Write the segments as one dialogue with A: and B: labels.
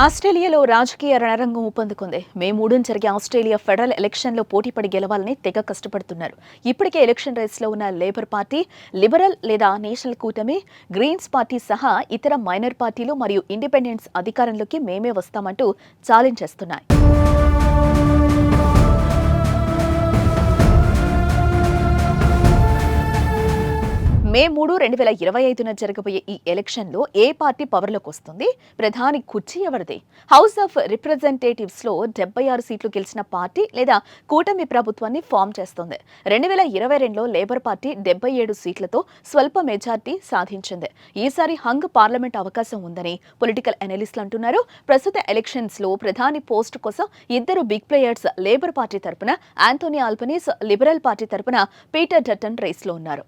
A: ఆస్ట్రేలియాలో రాజకీయ రణరంగం ఊపందుకుంది. మే 3న జరిగే ఆస్ట్రేలియా ఫెడరల్ ఎలక్షన్లో పోటీపడి గెలవాలని తెగ కష్టపడుతున్నారు. ఇప్పటికే ఎలక్షన్ రేస్లో ఉన్న లేబర్ పార్టీ, లిబరల్ లేదా నేషనల్ కూటమి, గ్రీన్స్ పార్టీ సహా ఇతర మైనర్ పార్టీలు మరియు ఇండిపెండెంట్స్ అధికారంలోకి మేమే వస్తామంటూ ఛాలెంజ్ చేస్తున్నాయి. మే 3, 2025న జరగబోయే ఈ ఎలక్షన్లో ఏ పార్టీ పవర్లోకి వస్తుంది, ప్రధాని కుర్చీ ఎవరిది, హౌస్ ఆఫ్ రిప్రజెంటేటివ్స్లో 76 సీట్లు గెలిచిన పార్టీ లేదా కూటమి ప్రభుత్వాన్ని ఫామ్ చేస్తుంది. 2022లో లేబర్ పార్టీ 77 సీట్లతో స్వల్ప మెజార్టీ సాధించింది. ఈసారి హంగ్ పార్లమెంట్ అవకాశం ఉందని పొలిటికల్ అనలిస్టులు అంటున్నారు. ప్రస్తుత ఎలక్షన్స్లో ప్రధాని పోస్ట్ కోసం ఇద్దరు బిగ్ ప్లేయర్స్ లేబర్ పార్టీ తరపున ఆంటోనీ ఆల్బనీస్, లిబరల్ పార్టీ తరపున పీటర్ డట్టన్ రేస్లో ఉన్నారు.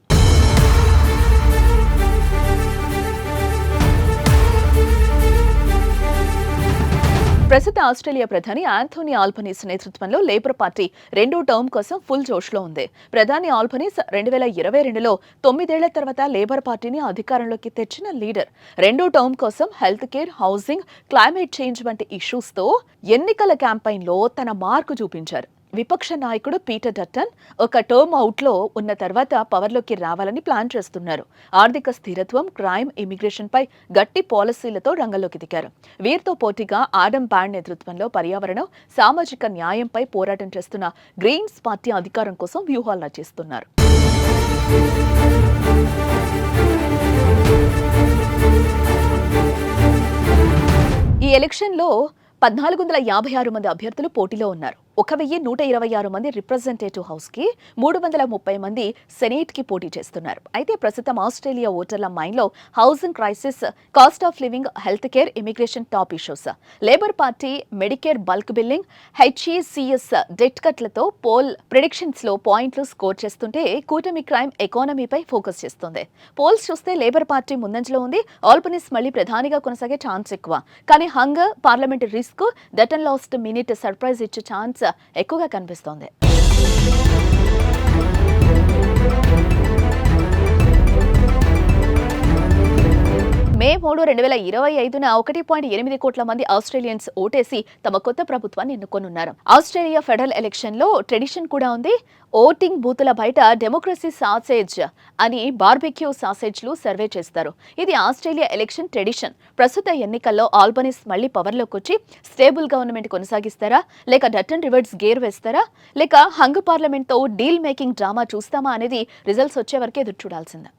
A: ప్రస్తుత ఆస్ట్రేలియా ప్రధాని ఆంటోనీ ఆల్బనీస్ నేతృత్వంలో లేబర్ పార్టీ రెండో టర్మ్ కోసం ఫుల్ జోష్లో ఉంది. ప్రధాని ఆల్బనీస్ 2022లో 9 ఏళ్ల తర్వాత లేబర్ పార్టీని అధికారంలోకి తెచ్చిన లీడర్. రెండో టర్మ్ కోసం health care, housing, climate change వంటి ఇష్యూస్తో ఎన్నికల క్యాంపెయిన్లో తన మార్కు చూపించారు. విపక్ష నాయకుడు పీటర్ డట్టన్ ఒక టర్మ్ అవుట్లో ఉన్న తర్వాత పవర్లోకి రావాలని ప్లాన్ చేస్తున్నారు. ఆర్థిక స్థిరత్వం, క్రైమ్, ఇమిగ్రేషన్పై గట్టి పాలసీలతో రంగంలోకి దిగారు. వీరితో పోటీగా ఆడమ్ బ్యాండ్ నేతృత్వంలో పర్యావరణం, సామాజిక న్యాయంపై పోరాటం చేస్తున్న గ్రీన్స్ పార్టీ అధికారం కోసం వ్యూహాలు రచిస్తున్నారు. ఈ ఎలక్షన్లో 1456 మంది అభ్యర్థులు పోటీలో ఉన్నారు. 1126 మంది రిప్రజెంటేటివ్ హౌస్ కి, 330 మంది సెనేట్ కి పోటీ చేస్తున్నారు. అయితే ప్రస్తుతం ఆస్ట్రేలియా ఓటర్ల మైండ్ లో housing crisis, cost of living, health care, immigration top issues. Labor Party Medicare bulk billing, HECS debt కట్లతో పోల్ ప్రిడిక్షన్స్ లో పాయింట్లు స్కోర్ చేస్తుంటే కూటమి క్రైమ్, ఎకానమీపై ఫోకస్ చేస్తుంది. పోల్స్ చూస్తే లేబర్ పార్టీ ముందంజలో ఉంది. ఆల్బనీస్ మళ్లీ ప్రధానిగా కొనసాగే ఛాన్స్ ఎక్కువ. కానీ hung parliament risk, Dutton last minute surprise ఇచ్చే ఛాన్స్ ఎక్కువగా కనిపిస్తోంది. మే 3, 2025న 1.8 కోట్ల మంది ఆస్ట్రేలియన్స్ ఓటేసి తమ కొత్త ప్రభుత్వాన్ని ఎన్నుకోనున్నారు. ఆస్ట్రేలియా ఫెడరల్ ఎలక్షన్ లో ట్రెడిషన్ కూడా ఉంది. ఓటింగ్ బూతుల బయట డెమోక్రసీ సాసేజ్ అని బార్బెక్యూ సాసేజ్లు సర్వే చేస్తారు. ఇది ఆస్ట్రేలియా ఎలక్షన్ ట్రెడిషన్. ప్రస్తుత ఎన్నికల్లో ఆల్బనీస్ మళ్లీ పవర్లోకి వచ్చి స్టేబుల్ గవర్నమెంట్ కొనసాగిస్తారా, లేక డట్టన్ రివర్స్ గేర్ వేస్తారా, లేక హంగ్ పార్లమెంట్ తో డీల్ మేకింగ్ డ్రామా చూస్తామా అనేది రిజల్ట్స్ వచ్చే వరకే ఎదురు చూడాల్సిందే.